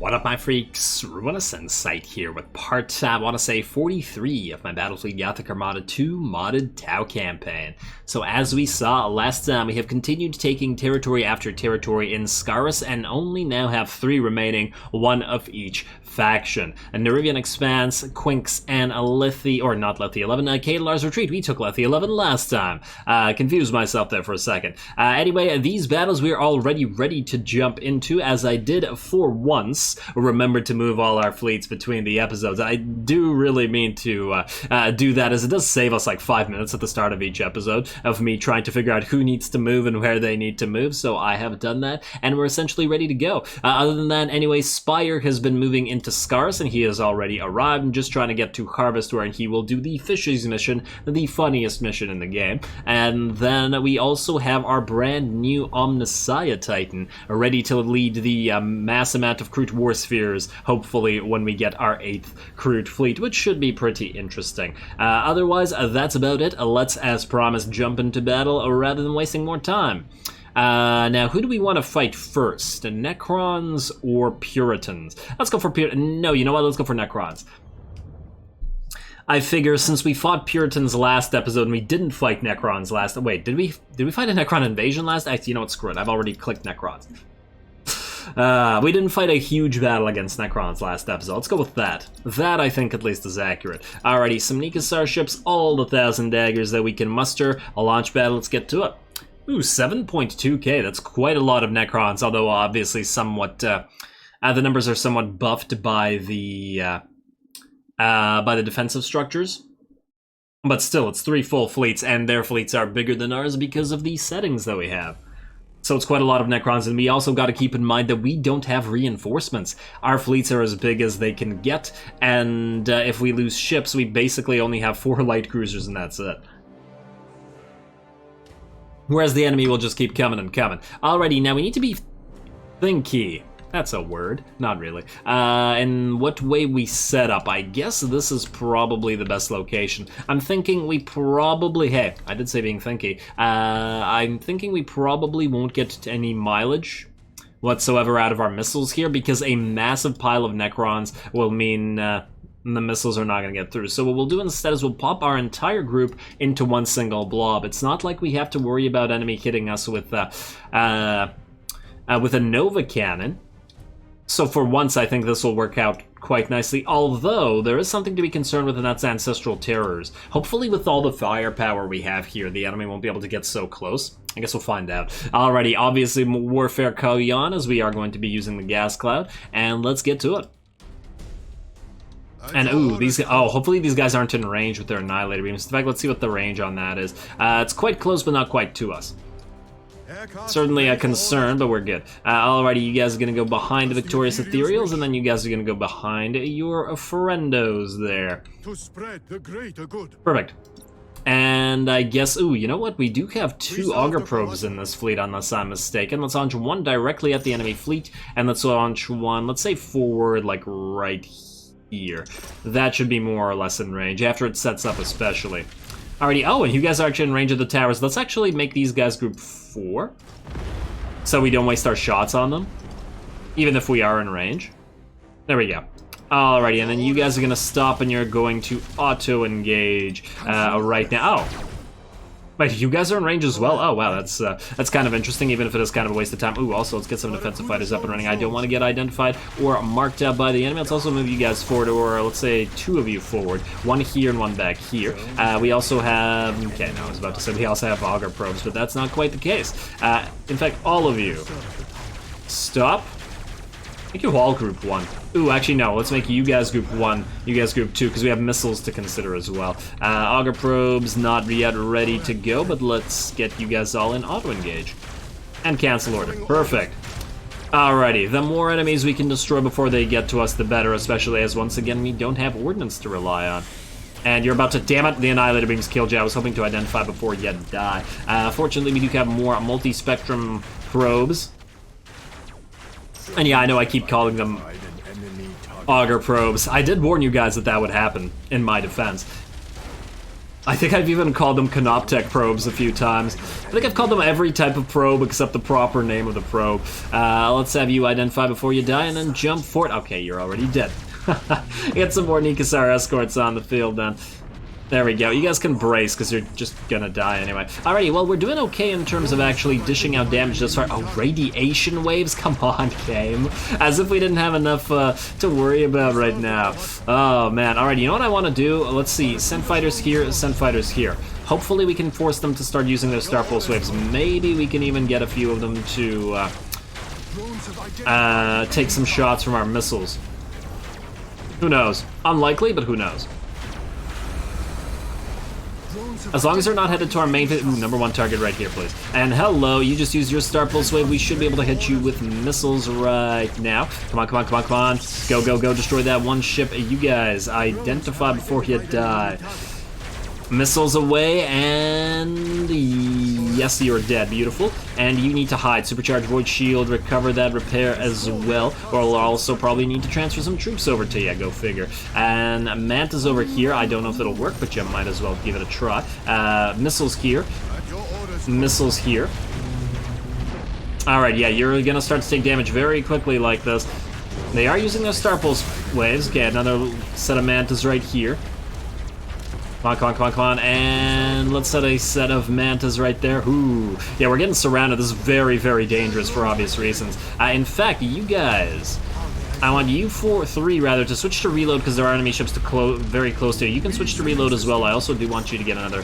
What up, my freaks? RuinousInsight here with part, I want to say, 43 of my Battlefleet Gothic Armada 2 modded Tau campaign. So as we saw last time, we have continued taking territory after territory in Scarus and only now have 3 remaining, one of each faction. A Neruvian Expanse, Quinks, and a Lethi, or not Lethi 11, Kadalar's Retreat. We took Lethi 11 last time. Confused myself there for a second. Anyway, these battles we are already ready to jump into, as I did for once remember to move all our fleets between the episodes. I do really mean to do that, as it does save us like 5 minutes at the start of each episode of me trying to figure out who needs to move and where they need to move, so I have done that, and we're essentially ready to go. Other than that, anyway, Spire has been moving into Scarus, and he has already arrived. I'm just trying to get to Harvest, where he will do the Fishes mission, the funniest mission in the game. And then we also have our brand new Omnissiah Titan, ready to lead the mass amount of Kroot War Spheres, hopefully when we get our 8th Kroot fleet, which should be pretty interesting. Otherwise, that's about it. Let's, as promised, jump into battle rather than wasting more time. Now, who do we want to fight first? Necrons or Puritans? Let's go for No, you know what? Let's go for Necrons. I figure since we fought Puritans last episode and we didn't fight Necrons last... Wait, did we fight a Necron invasion last? Actually, you know what? Screw it. I've already clicked Necrons. We didn't fight a huge battle against Necrons last episode. Let's go with that. That, I think, at least is accurate. Alrighty, some Nikasar ships, all the 1,000 daggers that we can muster. A launch battle, let's get to it. Ooh, 7.2k, that's quite a lot of Necrons, although obviously somewhat, the numbers are somewhat buffed by the defensive structures. But still, it's 3 full fleets, and their fleets are bigger than ours because of the settings that we have. So it's quite a lot of Necrons, and we also got to keep in mind that we don't have reinforcements. Our fleets are as big as they can get, and if we lose ships, we basically only have 4 light cruisers, and that's it. Whereas the enemy will just keep coming and coming. Alrighty, now we need to be thinky. That's a word. Not really. And what way we set up? I guess this is probably the best location. I'm thinking we probably... Hey, I did say being thinky. I'm thinking we probably won't get any mileage whatsoever out of our missiles here, because a massive pile of Necrons will mean... the missiles are not going to get through. So what we'll do instead is we'll pop our entire group into one single blob. It's not like we have to worry about enemy hitting us with a Nova cannon. So for once, I think this will work out quite nicely, although there is something to be concerned with, and that's Ancestral Terrors. Hopefully with all the firepower we have here, the enemy won't be able to get so close. I guess we'll find out. Alrighty, obviously Warfare Kauyon, as we are going to be using the Gas Cloud, and let's get to it. And ooh, hopefully these guys aren't in range with their Annihilator Beams. In fact, let's see what the range on that is. It's quite close, but not quite to us. Certainly a concern, but we're good. Alrighty, you guys are going to go behind the Victorious Ethereals, and then you guys are going to go behind your Friendos there. To spread the greater good. Perfect. And I guess, ooh, you know what? We do have 2 Auger Probes in this fleet, unless I'm mistaken. Let's launch one directly at the enemy fleet, and let's launch one, let's say forward, like right here. That should be more or less in range, after it sets up especially. Alrighty, oh, and you guys are actually in range of the towers. Let's actually make these guys group 4, so we don't waste our shots on them, even if we are in range. There we go. Alrighty, and then you guys are going to stop, and you're going to auto-engage right now. Oh! Wait, you guys are in range as well? Oh, wow, that's kind of interesting, even if it is kind of a waste of time. Ooh, also, let's get some defensive fighters up and running. I don't want to get identified or marked out by the enemy. Let's also move you guys forward, or let's say 2 of you forward. 1 here and 1 back here. We also have... Okay, no, I was about to say we also have Auger Probes, but that's not quite the case. In fact, all of you, stop. Make you all group 1. Ooh, actually no, let's make you guys group 1, you guys group 2, because we have missiles to consider as well. Auger Probes not yet ready to go, but let's get you guys all in auto-engage. And cancel order. Perfect. Alrighty, the more enemies we can destroy before they get to us, the better, especially as, once again, we don't have ordnance to rely on. And you're about to... Damn it, the Annihilator Beams killed you. I was hoping to identify before you die. Fortunately, we do have more multi-spectrum probes. And yeah, I know I keep calling them Auger Probes. I did warn you guys that that would happen, in my defense. I think I've even called them Canoptech probes a few times. I think I've called them every type of probe except the proper name of the probe. Let's have you identify before you die and then jump for it. Okay, you're already dead. Get some more Nikasar escorts on the field then. There we go. You guys can brace because you're just gonna die anyway. Alrighty, well, we're doing okay in terms of actually dishing out damage thus far. Oh, radiation waves? Come on, game. As if we didn't have enough to worry about right now. Oh, man. Alright, you know what I want to do? Let's see. Send fighters here, send fighters here. Hopefully we can force them to start using their Star Pulse waves. Maybe we can even get a few of them to take some shots from our missiles. Who knows? Unlikely, but who knows? As long as they're not headed to our main... Ooh, number one target right here, please. And hello, you just used your Star Pulse wave. We should be able to hit you with missiles right now. Come on, come on, come on, come on. Go, go, go. Destroy that one ship. You guys, identify before you die. Missiles away, and yes, you're dead. Beautiful. And you need to hide. Supercharge Void Shield, recover that repair as well. Or we'll also probably need to transfer some troops over to you. Go figure. And Manta's over here. I don't know if it'll work, but you might as well give it a try. Missiles here. Missiles here. Alright, yeah, you're gonna start to take damage very quickly like this. They are using their Star Pulse waves. Okay, another set of Mantas right here. Come on, come on, come on, come on, and let's set a set of Mantas right there. Ooh, yeah, we're getting surrounded. This is very, very dangerous for obvious reasons. In fact, you guys, I want you three rather to switch to reload because there are enemy ships very close to you. You can switch to reload as well. I also do want you to get another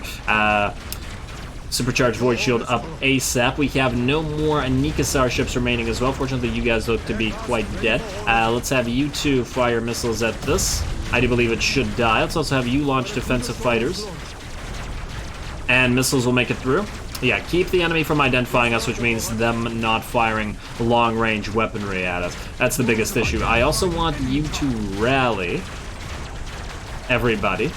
Supercharged Void Shield up ASAP. We have no more Nikasar ships remaining as well. Fortunately, you guys look to be quite dead. Let's have you two fire missiles at this. I do believe it should die. Let's also have you launch defensive fighters. And missiles will make it through. Yeah, keep the enemy from identifying us, which means them not firing long-range weaponry at us. That's the biggest issue. I also want you to rally everybody.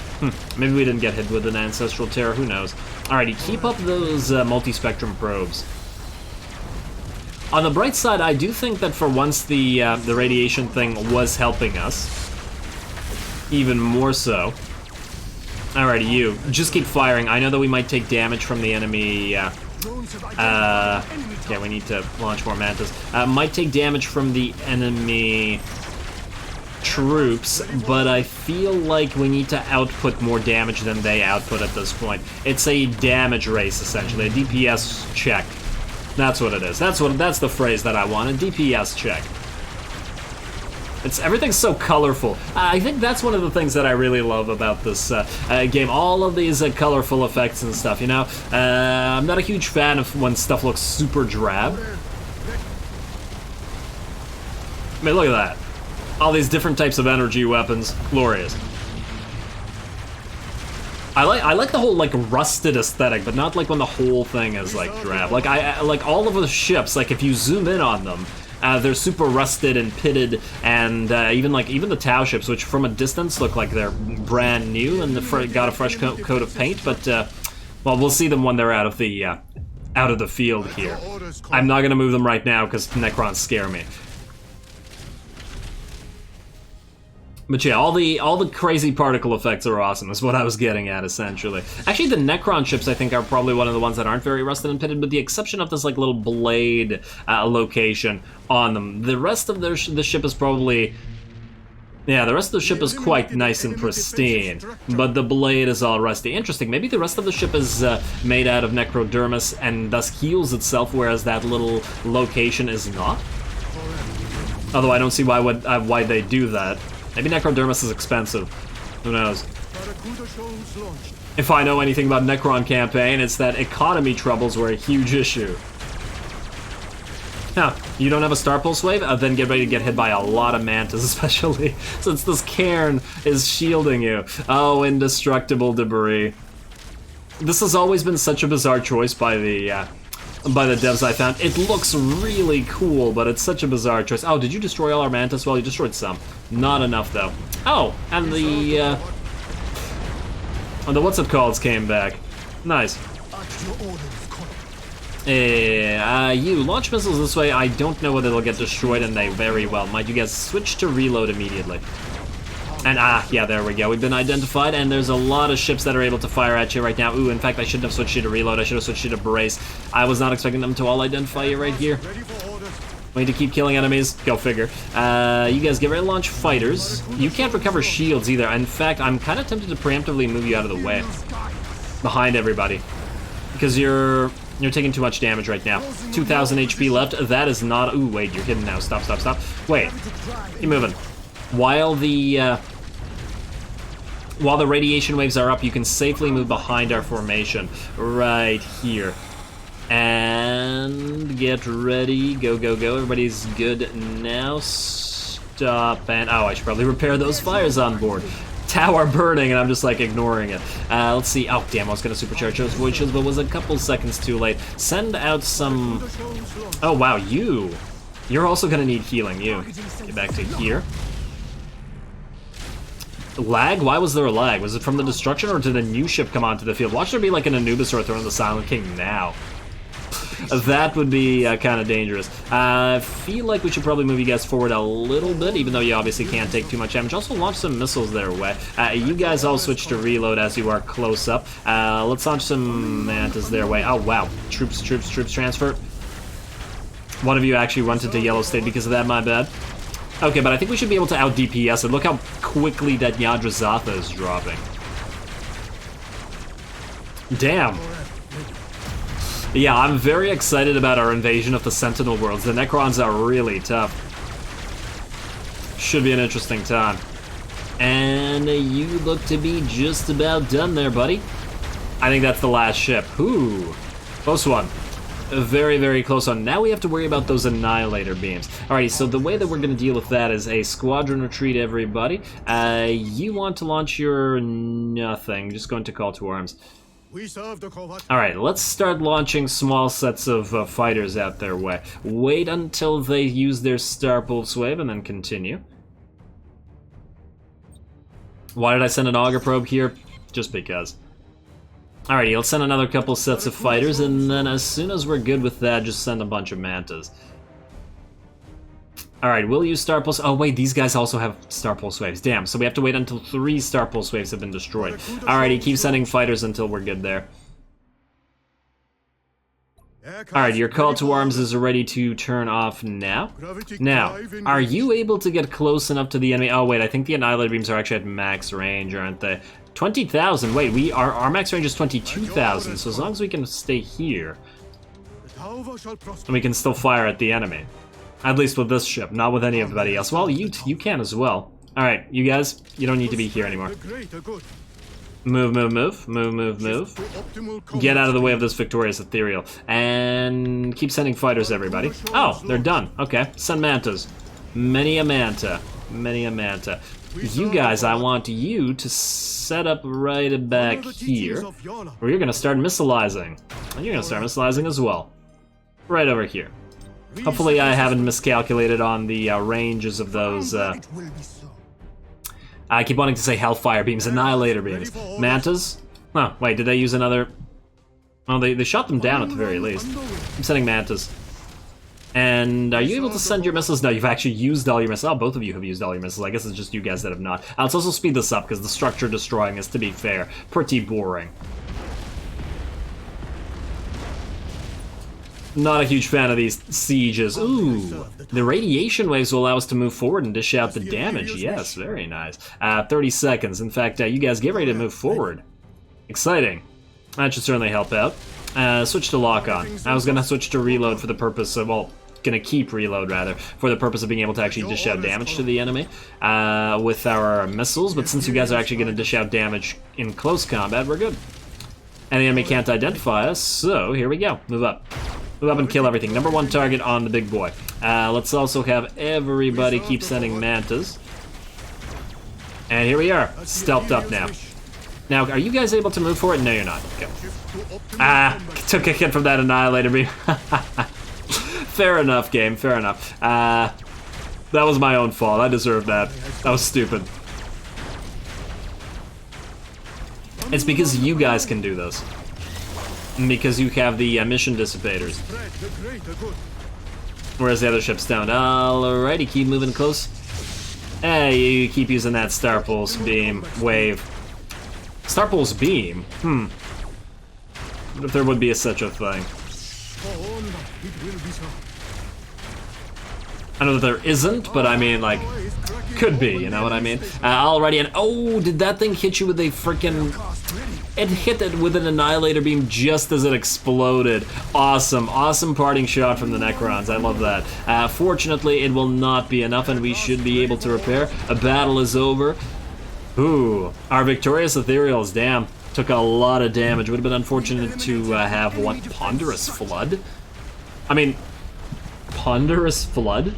Maybe we didn't get hit with an Ancestral Terror, who knows. Alrighty, keep up those multi-spectrum probes. On the bright side, I do think that for once the radiation thing was helping us. Even more so. Alrighty, you. Just keep firing. I know that we might take damage from the enemy. Yeah, we need to launch more Mantas. Might take damage from the enemy troops, but I feel like we need to output more damage than they output at this point. It's a damage race, essentially. A DPS check. That's what it is. That's the phrase that I want. A DPS check. Everything's so colorful. I think that's one of the things that I really love about this game. All of these colorful effects and stuff, you know? I'm not a huge fan of when stuff looks super drab. I mean, look at that. All these different types of energy weapons. Glorious. I like the whole, like, rusted aesthetic, but not like when the whole thing is, like, drab. Like, I like all of the ships, like, if you zoom in on them, they're super rusted and pitted, and even the Tau ships, which from a distance look like they're brand new and got a fresh coat of paint. But well, we'll see them when they're out of the field here. I'm not gonna move them right now because Necrons scare me. But yeah, all the crazy particle effects are awesome, is what I was getting at, essentially. Actually, the Necron ships, I think, are probably one of the ones that aren't very rusted and pitted, with the exception of this, like, little blade location on them. The rest of the ship is probably... Yeah, the rest of the ship is quite nice and pristine, but the blade is all rusty. Interesting, maybe the rest of the ship is made out of necrodermis and thus heals itself, whereas that little location is not? Although I don't see why they do that. Maybe necrodermis is expensive. Who knows? If I know anything about Necron campaign, it's that economy troubles were a huge issue. Now, you don't have a Star Pulse wave? Then get ready to get hit by a lot of Mantas, especially since this cairn is shielding you. Oh, indestructible debris. This has always been such a bizarre choice by the devs I found. It looks really cool, but it's such a bizarre choice. Oh, did you destroy all our Mantas? Well, you destroyed some. Not enough, though. Oh, and the what's it called came back. Nice. You launch missiles this way. I don't know whether they'll get destroyed, and they very well might. You guys switch to reload immediately. And yeah, there we go. We've been identified, and there's a lot of ships that are able to fire at you right now. Ooh, in fact, I shouldn't have switched you to reload. I should have switched you to brace. I was not expecting them to all identify you right here. We need to keep killing enemies. Go figure. You guys get ready to launch fighters. You can't recover shields either. In fact, I'm kind of tempted to preemptively move you out of the way. Behind everybody. Because you're taking too much damage right now. 2,000 HP left. That is not... Ooh, wait, you're hidden now. Stop, stop, stop. Wait. Keep moving. While the radiation waves are up, you can safely move behind our formation. Right here. And get ready. Go, go, go. Everybody's good now. Stop. And... Oh, I should probably repair those fires on board. Tower burning, and I'm just like ignoring it. Let's see. Oh, damn, I was gonna supercharge those void shields, but was a couple seconds too late. Send out some... Oh, wow, you're also gonna need healing, you. Get back to here. Lag? Why was there a lag? Was it from the destruction, or did a new ship come onto the field? Watch there be like an Anubis or a Throne of the Silent King now. That would be kind of dangerous. I feel like we should probably move you guys forward a little bit, even though you obviously can't take too much damage. Also launch some missiles their way. You guys all switch to reload as you are close up. Let's launch some mantas their way. Oh, wow. Troops transfer. One of you actually went into yellow state because of that, my bad. Okay, but I think we should be able to out-DPS it. Look how quickly that Yadrazatha is dropping. Damn. Yeah, I'm very excited about our invasion of the Sentinel worlds. The Necrons are really tough. Should be an interesting time. And you look to be just about done there, buddy. I think that's the last ship. Ooh, close one. A very, very close one. Now we have to worry about those Annihilator beams. Alrighty, so the way that we're going to deal with that is a squadron retreat, everybody. You want to launch your nothing. Just go into call to arms. Alright, let's start launching small sets of fighters out their way. Wait until they use their Star Pulse Wave and then continue. Why did I send an Auger Probe here? Just because. Alrighty, let's send another couple sets of fighters, and then as soon as we're good with that, just send a bunch of mantas. Alright, we'll use Star Pulse... Oh wait, these guys also have Star Pulse Waves. Damn, so we have to wait until 3 Star Pulse Waves have been destroyed. Alrighty, keep sending fighters until we're good there. Alright, your call to arms is ready to turn off now. Now, are you able to get close enough to the enemy? Oh wait, I think the Annihilator beams are actually at max range, aren't they? 20,000, wait, our max range is 22,000, so as long as we can stay here, we can still fire at the enemy. At least with this ship, not with anybody else. Well, you can as well. Alright, you guys, you don't need to be here anymore. Move, move, move, move, move, move. Get out of the way of this victorious ethereal. And keep sending fighters, everybody. Oh, they're done. Okay, send mantas. Many a manta. Many a manta. You guys, I want you to set up right back here, where you're going to start missilizing. And you're going to start missilizing as well. Right over here. Hopefully I haven't miscalculated on the ranges of those, I keep wanting to say Hellfire beams, Annihilator beams. Mantas? Oh, wait, did they use another... Oh, they shot them down at the very least. I'm sending mantas. And are you able to send your missiles? No, you've actually used all your missiles. Oh, both of you have used all your missiles. I guess it's just you guys that have not. Let's also speed this up, because the structure destroying is, to be fair, pretty boring. Not a huge fan of these sieges. Ooh, the radiation waves will allow us to move forward and dish out the damage. Yes, very nice. 30 seconds. In fact, you guys get ready to move forward. Exciting. That should certainly help out. Switch to lock-on. I was going to switch to reload for the purpose of, well, going to keep reload, rather, for the purpose of being able to actually dish out damage to the enemy with our missiles. But since you guys are actually going to dish out damage in close combat, we're good. And the enemy can't identify us, so here we go. Move up. Move up and kill everything. Number 1 target on the big boy. Let's also have everybody keep sending mantas. And here we are, stealthed up now. Now, are you guys able to move forward? No, you're not. Okay. Took a hit from that Annihilator beam. Fair enough, game, fair enough. That was my own fault, I deserved that. That was stupid. It's because you guys can do this. Because you have the mission dissipators. Whereas the other ships don't. Alrighty, keep moving close. Hey, you keep using that Star Pulse beam wave. Star Pulse beam? What if there would be such a thing? I know that there isn't, but I mean, like, could be, you know what I mean? Alrighty, and oh, did that thing hit you with a freaking... It hit it with an Annihilator beam just as it exploded. Awesome, awesome parting shot from the Necrons. I love that. Fortunately, it will not be enough, and we should be able to repair. A battle is over. Ooh, our victorious Ethereals, damn. Took a lot of damage. Would have been unfortunate to have one Ponderous Flood. I mean, Ponderous Flood?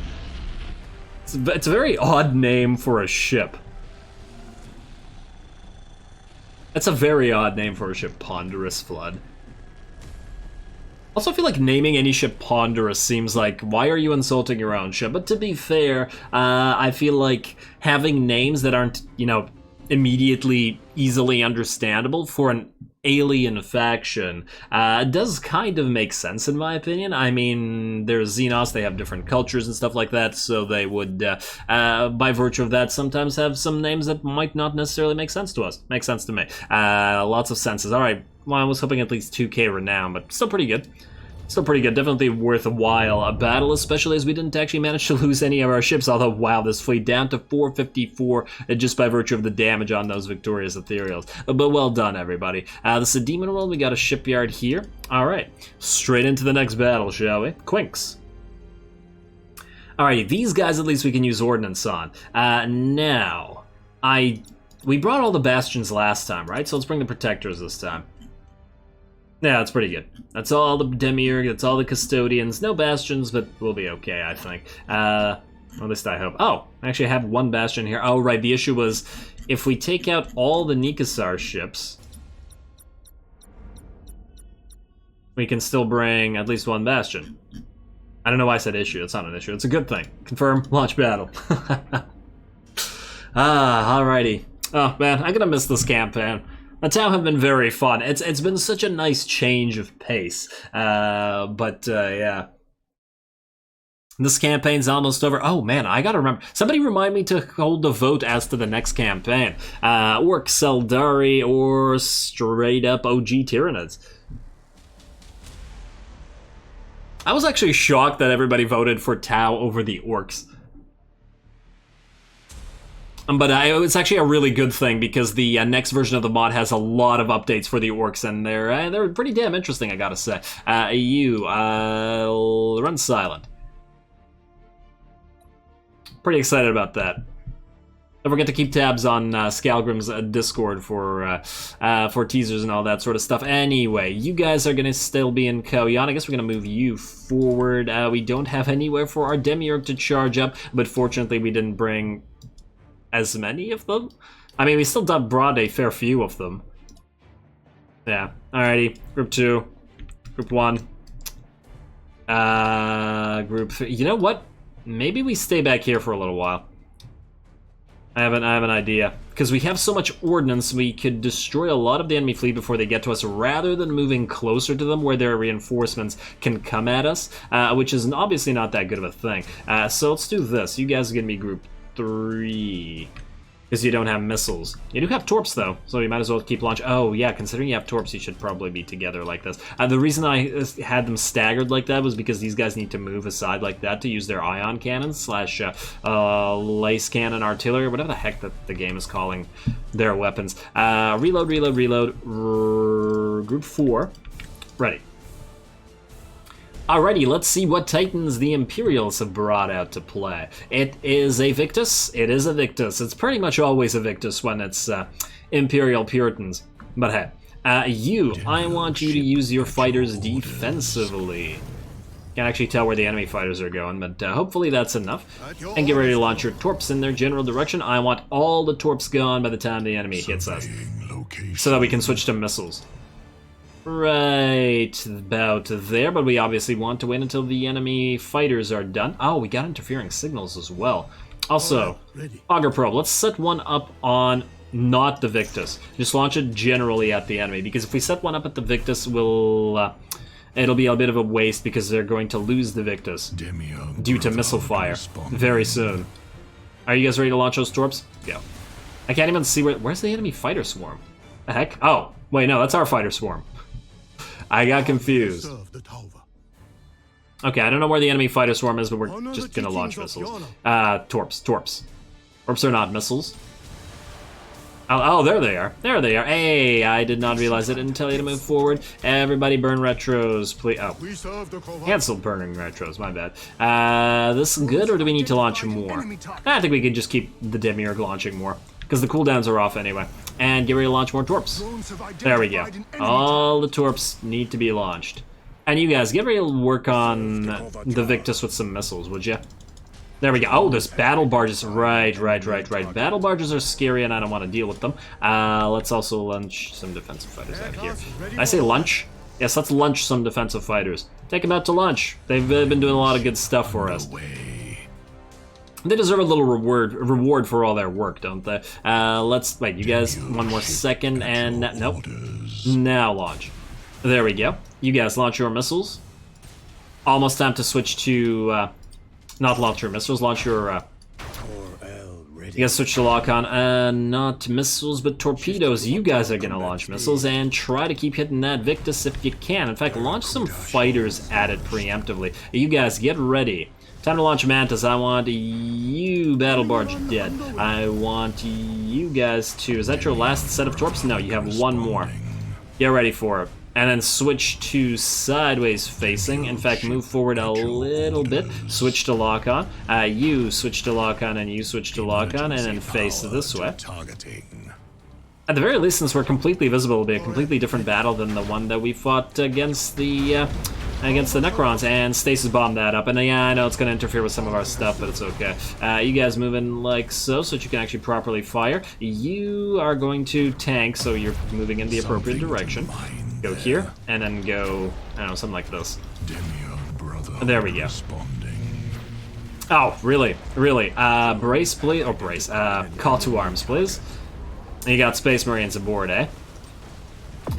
It's a very odd name for a ship. That's a very odd name for a ship, Ponderous Flood. Also, I feel like naming any ship Ponderous seems like, why are you insulting your own ship? But to be fair, I feel like having names that aren't, you know, immediately easily understandable for an alien faction does kind of make sense in my opinion. I mean, there's Xenos, they have different cultures and stuff like that, so they would, by virtue of that, sometimes have some names that might not necessarily make sense to us. Makes sense to me. Lots of senses. Alright, well, I was hoping at least 2k renown, but still pretty good. Still pretty good, definitely worth a while. A battle, especially as we didn't actually manage to lose any of our ships, although, wow, this fleet down to 454 just by virtue of the damage on those victorious Ethereals. But well done, everybody. This is a demon world, we got a shipyard here. Alright, straight into the next battle, shall we? Quinks. Alrighty, these guys at least we can use Ordnance on. Now, we brought all the Bastions last time, right? So let's bring the Protectors this time. Yeah, that's pretty good. That's all the Demiurge, that's all the Custodians. No Bastions, but we'll be okay, I think. At least I hope. Oh, I actually have one Bastion here. Oh, right, the issue was, if we take out all the Nikasar ships, we can still bring at least one Bastion. I don't know why I said issue, it's not an issue. It's a good thing. Confirm, launch battle. Alrighty. Oh, man, I'm gonna miss this campaign. The town have been very fun. It's been such a nice change of pace. Yeah. This campaign's almost over. Oh man, I gotta remember. Somebody remind me to hold the vote as to the next campaign. Orc Seldari or straight up OG Tyranids. I was actually shocked that everybody voted for Tau over the Orcs. But it's actually a really good thing because the next version of the mod has a lot of updates for the Orcs, and they're pretty damn interesting, I gotta say. Run silent. Pretty excited about that. Don't forget to keep tabs on Skalgrim's Discord for teasers and all that sort of stuff. Anyway, you guys are gonna still be in Koyan. I guess we're gonna move you forward. We don't have anywhere for our Demiurge to charge up, but fortunately we didn't bring as many of them. I mean, we still brought a fair few of them. Yeah, alrighty. Group 2. Group 1. Group 3. You know what? Maybe we stay back here for a little while. I have an idea. Because we have so much ordnance, we could destroy a lot of the enemy fleet before they get to us, rather than moving closer to them where their reinforcements can come at us, which is obviously not that good of a thing. So let's do this. You guys are gonna be group 3. Because you don't have missiles. You do have torps, though, so you might as well keep launch. Oh, yeah, considering you have torps, you should probably be together like this. The reason I had them staggered like that was because these guys need to move aside like that to use their ion cannons slash lace cannon artillery, or whatever the heck that the game is calling their weapons. Reload. Group 4. Ready. Alrighty, let's see what Titans the Imperials have brought out to play. It is a Victus. It is a Victus. It's pretty much always a Victus when it's Imperial Puritans. But hey, I want you to use your fighters defensively. Can't actually tell where the enemy fighters are going, but hopefully that's enough. And get ready to launch your torps in their general direction. I want all the torps gone by the time the enemy hits us, so that we can switch to missiles. Right about there, but we obviously want to wait until the enemy fighters are done. Oh, we got interfering signals as well. Also, Auger Probe, let's set one up on not the Victus. Just launch it generally at the enemy, because if we set one up at the Victus, it'll be a bit of a waste because they're going to lose the Victus due to missile fire very soon. Are you guys ready to launch those torps? Go. I can't even see where's the enemy fighter swarm? The heck? Oh, wait, no, that's our fighter swarm. I got confused. Okay, I don't know where the enemy fighter swarm is, but we're just gonna launch missiles. Torps. Torps are not missiles. Oh, there they are. There they are. Hey, I did not realize I didn't tell you to move forward. Everybody burn retros, please. Oh, cancel burning retros, my bad. This good, or do we need to launch more? I think we can just keep the Demiurge launching more, because the cooldowns are off anyway. And get ready to launch more torps. There we go. All the torps need to be launched. And you guys, get ready to work on the Victus with some missiles, would you? There we go. Oh, there's battle barges. Right. Battle barges are scary and I don't want to deal with them. Let's also launch some defensive fighters out here. Did I say lunch? Yes, let's lunch some defensive fighters. Take them out to lunch. They've been doing a lot of good stuff for us. They deserve a little reward for all their work, don't they? Let's, wait, you guys, one more second and, nope. Now launch. There we go. You guys launch your missiles. Almost time to switch to, not launch your missiles, launch your, you guys switch to lock-on. Not missiles, but torpedoes. You guys are gonna launch missiles and try to keep hitting that Victus if you can. In fact, launch some fighters at it preemptively. You guys, get ready. Time to launch Mantis. I want you, Battle Barge, dead. I want you guys to... Is that your last set of torps? No, you have one more. Get ready for it. And then switch to sideways facing. In fact, move forward a little bit. Switch to lock-on. You switch to lock-on, and you switch to lock-on, and then face this way. At the very least, since we're completely visible, it'll be a completely different battle than the one that we fought against the Necrons. And stasis bomb that up. And yeah, I know it's going to interfere with some of our stuff, but it's okay. You guys move in like so that you can actually properly fire. You are going to tank, so you're moving in the appropriate direction. Go here, and then go, I don't know, something like this. There we go. Oh, really? Brace, please. Oh, brace. Call to arms, please. And you got Space Marines aboard, eh?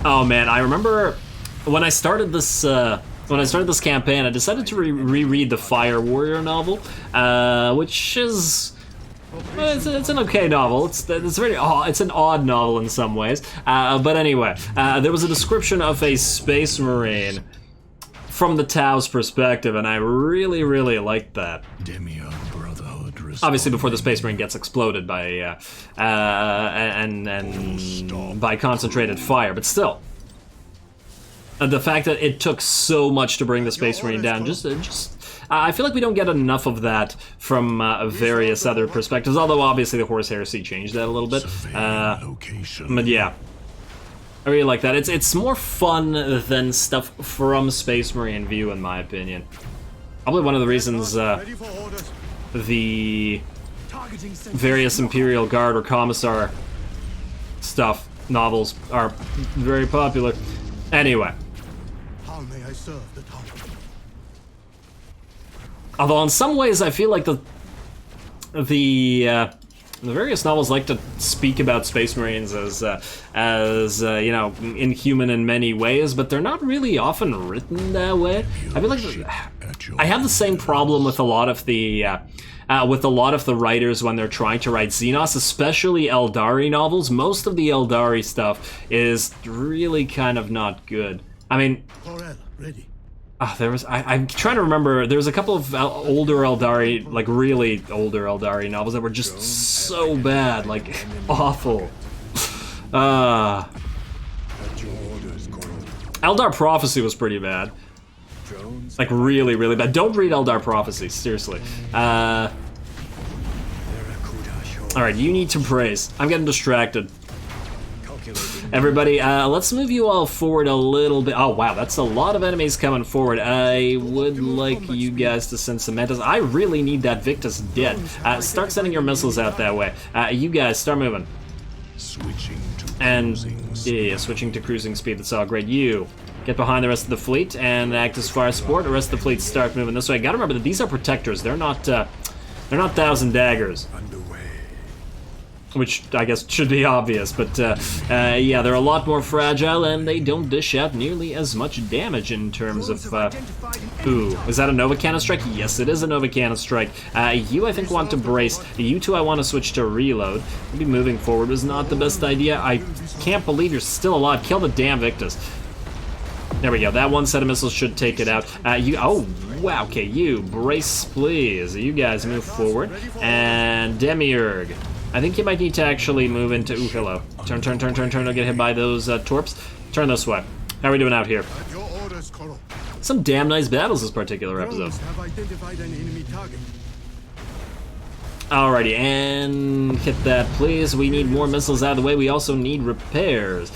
Oh man, I remember when I started this campaign, I decided to reread the Fire Warrior novel, which is... It's an okay novel. It's very it's an odd novel in some ways. But anyway, there was a description of a Space Marine from the Tau's perspective, and I really liked that. Obviously, before the Space Marine gets exploded by by concentrated fire, but still, the fact that it took so much to bring the Space Marine down, I feel like we don't get enough of that from various other perspectives, although obviously the Horus Heresy changed that a little bit. But yeah, I really like that. It's more fun than stuff from Space Marine view, in my opinion. Probably one of the reasons the various Imperial Guard or Commissar stuff, novels, are very popular. Anyway. How may I serve the tower? Although in some ways I feel like the various novels like to speak about Space Marines as you know, inhuman in many ways, but they're not really often written that way. I feel like I have the same problem with a lot of the writers when they're trying to write Xenos, especially Eldari novels. Most of the Eldari stuff is really kind of not good. I mean, ready. I'm trying to remember, there was a couple of older Eldari, like really older Eldari novels that were just so bad, like awful. Eldar Prophecy was pretty bad. Like really bad. Don't read Eldar Prophecy, seriously. Alright, you need to praise. I'm getting distracted. Everybody, let's move you all forward a little bit. Oh wow, that's a lot of enemies coming forward. I would like you guys to send some Mantis. I really need that Victus dead. Start sending your missiles out that way. You guys, start moving. Switching to cruising speed. That's all great. You get behind the rest of the fleet and act as fire support. The rest of the fleet start moving this way. Gotta remember that these are protectors. They're not Thousand Daggers. which I guess should be obvious, but yeah, they're a lot more fragile and they don't dish out nearly as much damage in terms of, ooh, is that a Nova Cannon Strike? Yes, it is a Nova Cannon Strike. You, I think, want to brace. You two, I want to switch to reload. Maybe moving forward was not the best idea. I can't believe you're still alive. Kill the damn Victus. There we go. That one set of missiles should take it out. Oh, wow. Okay, you brace, please. You guys move forward. And Demiurge. I think you might need to actually move into... Ooh, hello. Turn. Don't get hit by those torps. Turn this way. How are we doing out here? Some damn nice battles this particular episode. Alrighty, and hit that, please. We need more missiles out of the way. We also need repairs.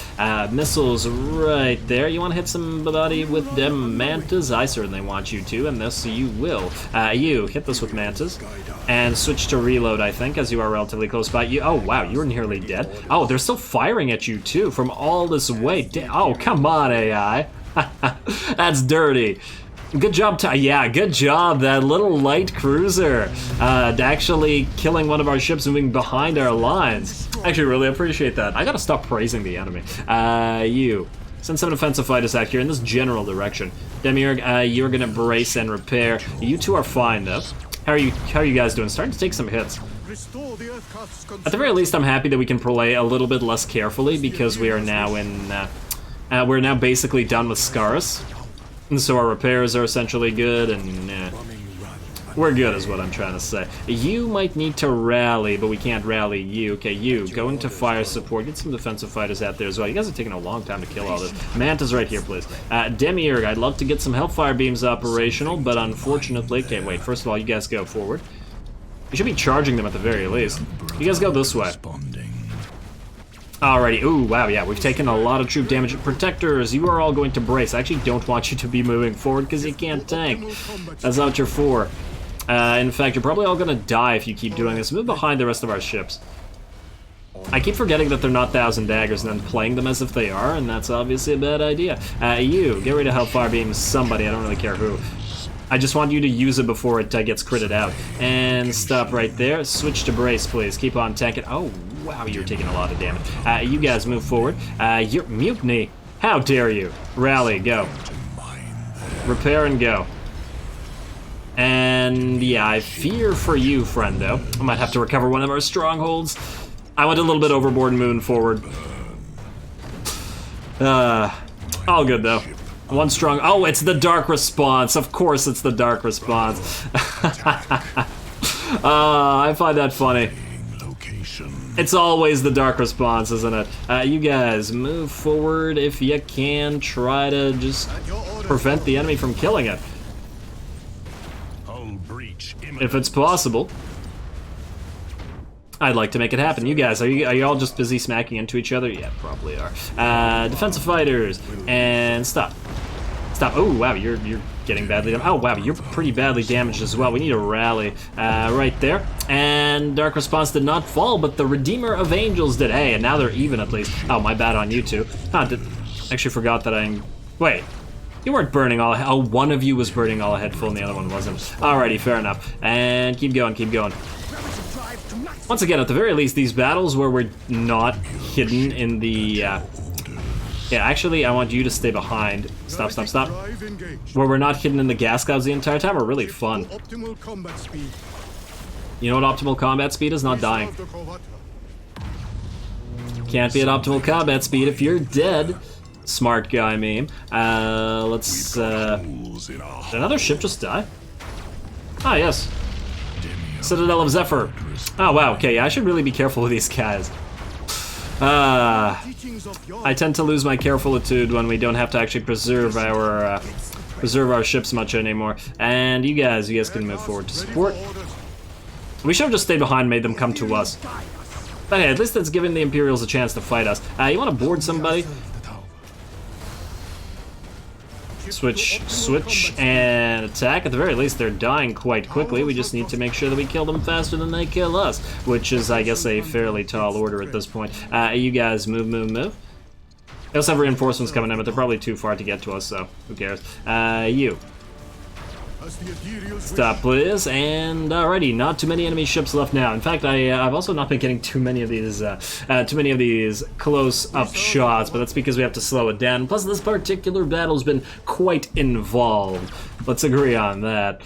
Missiles right there. You want to hit somebody with them mantas? I certainly want you to, and this you will. You hit this with mantas, and switch to reload, I think, as you are relatively close by. You. Oh, wow, you're nearly dead. Oh, they're still firing at you, too, from all this way. Oh, come on, AI. That's dirty. Good job, yeah, good job. That little light cruiser actually killing one of our ships moving behind our lines. Actually, really appreciate that. I gotta stop praising the enemy. You. Send some offensive fighters out here in this general direction. Demiurge, you're gonna brace and repair. You two are fine, though. How are you guys doing? Starting to take some hits. At the very least, I'm happy that we can play a little bit less carefully because we are now in... we're now basically done with Scarus. And so our repairs are essentially good, and we're good is what I'm trying to say. You might need to rally, but we can't rally you. Okay, you, go into fire support. Get some defensive fighters out there as well. You guys are taking a long time to kill all this. Manta's right here, please. Demiurge, I'd love to get some Hellfire Beams operational, but unfortunately... Okay, wait, first of all, you guys go forward. You should be charging them at the very least. You guys go this way. Alrighty, ooh, wow, yeah, we've taken a lot of troop damage. Protectors, you are all going to brace. I actually don't want you to be moving forward because you can't tank. That's not what you're for. In fact, you're probably all gonna die if you keep doing this. Move behind the rest of our ships. I keep forgetting that they're not 1,000 daggers and then playing them as if they are, and that's obviously a bad idea. You, get ready to Hellfire Beam somebody, I don't really care who. I just want you to use it before it gets critted out. And stop right there. Switch to brace, please. Keep on tanking. Oh, wow, you're taking a lot of damage. You guys move forward. You're mutiny. How dare you? Rally, go. Repair and go. And yeah, I fear for you, friendo. I might have to recover one of our strongholds. I went a little bit overboard moving forward. All good though. One strong. Oh, it's the dark response. Of course, it's the dark response. I find that funny. It's always the dark response, isn't it? You guys move forward if you can. Try to just prevent the enemy from killing it, if it's possible. I'd like to make it happen. You guys, are you all just busy smacking into each other? Yeah, probably are. Defensive fighters, and stop. Stop. Oh, wow, you're getting badly damaged. Oh, wow, you're pretty badly damaged as well. We need a rally right there. And Dark Response did not fall, but the Redeemer of Angels did. Hey, and now they're even at least. Oh, my bad on you two. Actually forgot that I'm... Wait. You weren't burning all ahead. Oh, one of you was burning all ahead full and the other one wasn't. Alrighty, fair enough. And keep going, keep going. Once again, at the very least, these battles where we're not hidden in the... Yeah, actually, I want you to stay behind. Stop, stop, stop. Where we're not hidden in the gas clouds the entire time are really fun. You know what optimal combat speed is? Not dying. Can't be at optimal combat speed if you're dead. Smart guy meme. Let's, did another ship just die? Ah, yes. Citadel of Zephyr. Oh, wow, okay, I should really be careful with these guys. I tend to lose my carefulitude when we don't have to actually preserve our ships much anymore. And you guys can move forward to support. We should have just stayed behind and made them come to us. But hey, at least it's giving the Imperials a chance to fight us. You want to board somebody? Switch, and attack. At the very least, they're dying quite quickly. We just need to make sure that we kill them faster than they kill us, which is, I guess, a fairly tall order at this point. You guys move. They also have reinforcements coming in, but they're probably too far to get to us, so who cares? You. As the Imperials Stop, please. And alrighty, not too many enemy ships left now. In fact, I've also not been getting too many of these close-up shots, but that's because we have to slow it down. Plus, this particular battle's been quite involved. Let's agree on that.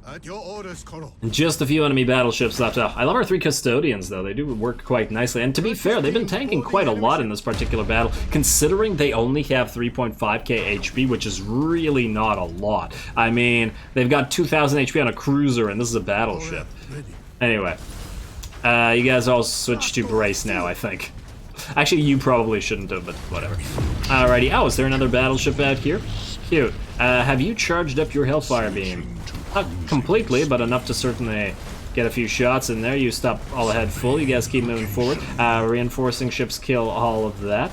At your orders, Colonel. Just a few enemy battleships left. I love our 3 custodians, though. They do work quite nicely. And to be fair, they've been tanking quite a lot in this particular battle, considering they only have 3.5k HP, which is really not a lot. I mean, they've got 2,000 HP on a cruiser, and this is a battleship. Anyway, you guys all switch to brace now, I think. Actually, you probably shouldn't have, but whatever. Alrighty. Oh, is there another battleship out here? Cute. Have you charged up your Hellfire Beam? Not completely, but enough to certainly get a few shots in there. You stop all ahead full. You guys keep moving forward. Reinforcing ships kill all of that.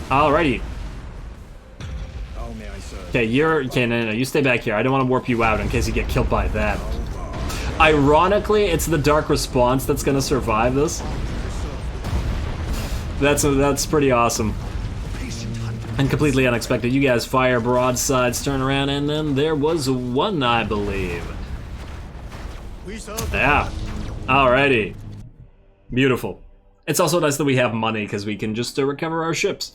Alrighty. Okay, no, you stay back here. I don't want to warp you out in case you get killed by that. Ironically, it's the Dark Response that's going to survive this. That's pretty awesome. And completely unexpected. You guys fire broadsides, turn around, and then there was one, I believe. Yeah. Alrighty. Beautiful. It's also nice that we have money, because we can just recover our ships.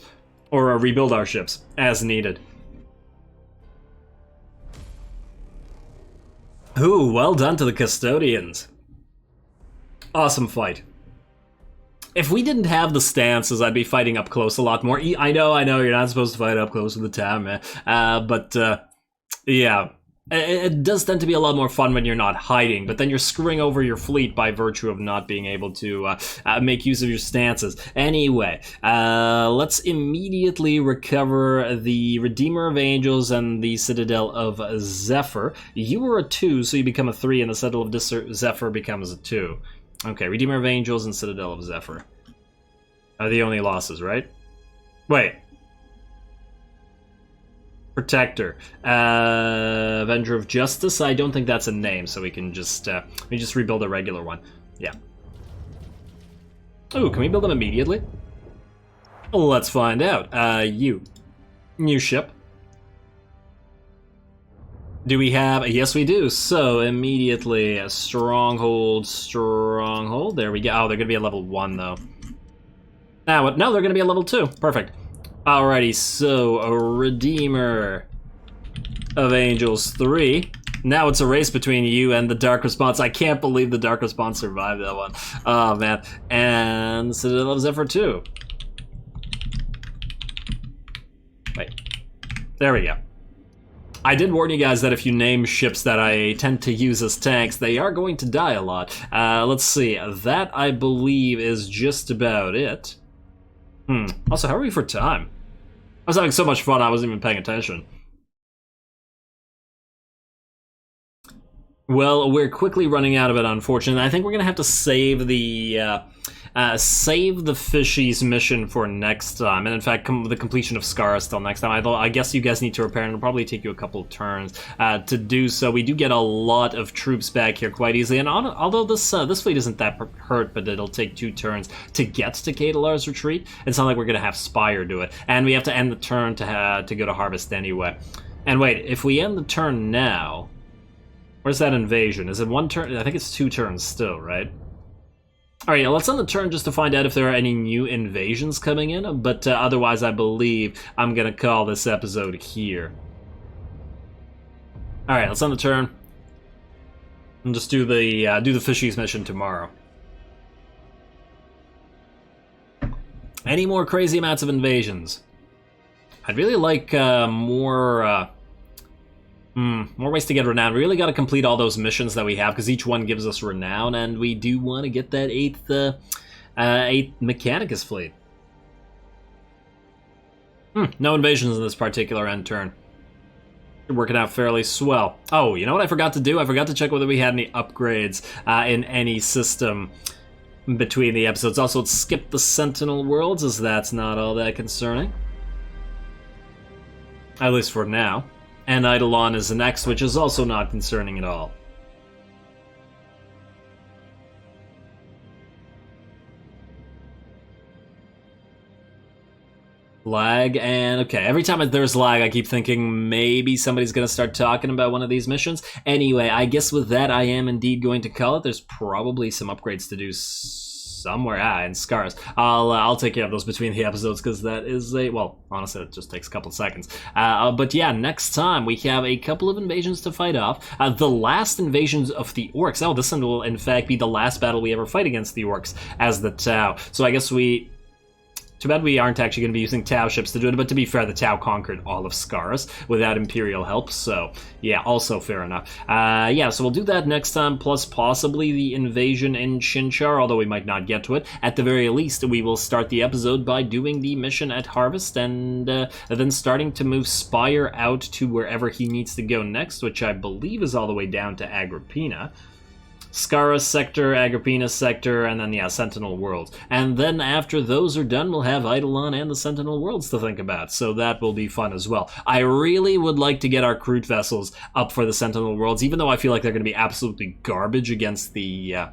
Or rebuild our ships, as needed. Ooh, well done to the custodians. Awesome fight. If we didn't have the stances, I'd be fighting up close a lot more. I know, you're not supposed to fight up close to the town, man. Yeah. It does tend to be a lot more fun when you're not hiding, but then you're screwing over your fleet by virtue of not being able to make use of your stances. Anyway, let's immediately recover the Redeemer of Angels and the Citadel of Zephyr. You were a 2, so you become a 3, and the Citadel of Zephyr becomes a 2. Okay, Redeemer of Angels and Citadel of Zephyr are the only losses, right? Wait. Protector. Avenger of Justice? I don't think that's a name, so we can just rebuild a regular one. Yeah. Ooh, can we build them immediately? Let's find out. You. New ship. Do we have... Yes, we do. So, immediately, a stronghold. There we go. Oh, they're going to be a level 1, though. No, they're going to be a level 2. Perfect. Alrighty, so, a Redeemer of Angels 3. Now it's a race between you and the Dark Response. I can't believe the Dark Response survived that one. Oh, man. And Citadel of Zephyr 2. Wait. There we go. I did warn you guys that if you name ships that I tend to use as tanks, they are going to die a lot. Let's see. That, I believe, is just about it. Also, how are we for time? I was having so much fun, I wasn't even paying attention. Well, we're quickly running out of it, unfortunately. I think we're going to have to save the fishies mission for next time. And in fact, the completion of Scarus till next time. I guess you guys need to repair, and it'll probably take you a couple of turns to do so. We do get a lot of troops back here quite easily. And although this fleet isn't that hurt, but it'll take 2 turns to get to Cadalar's retreat, it's not like we're going to have Spire do it. And we have to end the turn to go to Harvest anyway. And wait, if we end the turn now... Where's that invasion? Is it 1 turn? I think it's 2 turns still, right? Alright, let's end the turn just to find out if there are any new invasions coming in, but otherwise I believe I'm gonna call this episode here. Alright, let's end the turn. And just do the fishies mission tomorrow. Any more crazy amounts of invasions? I'd really like more ways to get renown. We really got to complete all those missions that we have, because each one gives us renown, and we do want to get that 8th Mechanicus fleet. No invasions in this particular end turn. Working out fairly swell. Oh, you know what I forgot to do? I forgot to check whether we had any upgrades in any system between the episodes. Also, let's skip the Sentinel worlds, as that's not all that concerning. At least for now. And Eidolon is the next, which is also not concerning at all. Lag, and okay, every time there's lag, I keep thinking maybe somebody's gonna start talking about one of these missions. Anyway, I guess with that, I am indeed going to call it. There's probably some upgrades to do somewhere. In Scarus. I'll take care of those between the episodes, because that is well, honestly, it just takes a couple seconds. But yeah, next time we have a couple of invasions to fight off. The last invasions of the orcs. Oh, this one will in fact be the last battle we ever fight against the orcs as the Tau. So I guess too bad we aren't actually going to be using Tau ships to do it, but to be fair, the Tau conquered all of Scarus without Imperial help, so yeah, also fair enough. Yeah, so we'll do that next time, plus possibly the invasion in Chinchar, although we might not get to it. At the very least, we will start the episode by doing the mission at Harvest, and then starting to move Spire out to wherever he needs to go next, which I believe is all the way down to Agrippina. Scarus sector, Agrippina sector, and then, yeah, Sentinel Worlds. And then after those are done, we'll have Eidolon and the Sentinel Worlds to think about, so that will be fun as well. I really would like to get our Kroot vessels up for the Sentinel Worlds, even though I feel like they're going to be absolutely garbage against the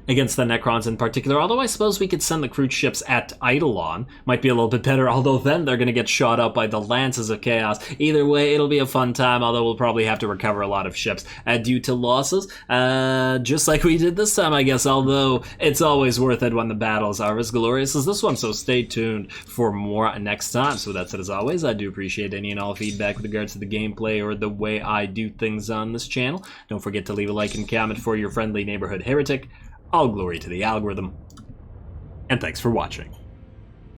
Necrons in particular, although I suppose we could send the Kroot ships at Eidolon. Might be a little bit better, although then they're going to get shot up by the Lances of Chaos. Either way, it'll be a fun time, although we'll probably have to recover a lot of ships due to losses, just like we did this time, I guess, although it's always worth it when the battles are as glorious as this one, so stay tuned for more next time. So that's it as always. I do appreciate any and all feedback with regards to the gameplay or the way I do things on this channel. Don't forget to leave a like and comment for your friendly neighborhood heretic. All glory to the algorithm, and thanks for watching.